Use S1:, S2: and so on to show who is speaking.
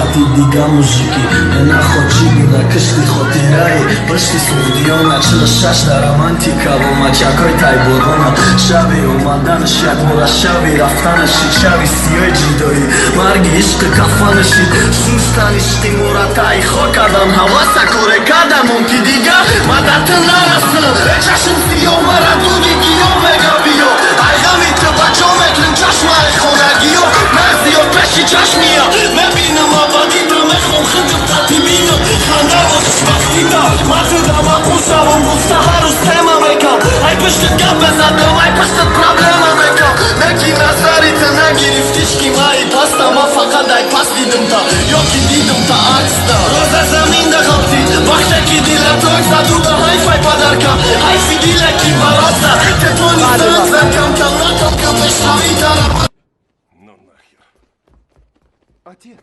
S1: diga muziki Mena hoćigi da kështi hotiraj Pështi studiona që në shash da romantika Voma qakoj taj borona Shavi u mandanë shjak mora shavi Raftanë shi qavi si oj gjidoj Margi ishte kafanë shi Shushtani shti mora taj Hokadam havasa kore kadam Unki diga ma da të narasë E qashën si jo mara dugi ki jo me gabio Aj gami të baqome të në qashma e khona gjo Merzi o peshi qashmia Me bina ma badita me khon khëndër të timina Khandavo të shpaktita Ma të da ma pusha Vëm gusta harus tema me kam Aj pështët gabeza dëm Aj pështët problema me kam Me ki nazari të nagi Riftishki ma i pasta Ma fakat aj pas lidëm ta Jo ki lidëm ta aksta Roza zamin dhe khalti Bakte ki dila toksa Druga hajfaj padarka Haj figile ki barosa Te poni sërënza kam kam Ratom këpër shlavita
S2: Ну нахер. Отец.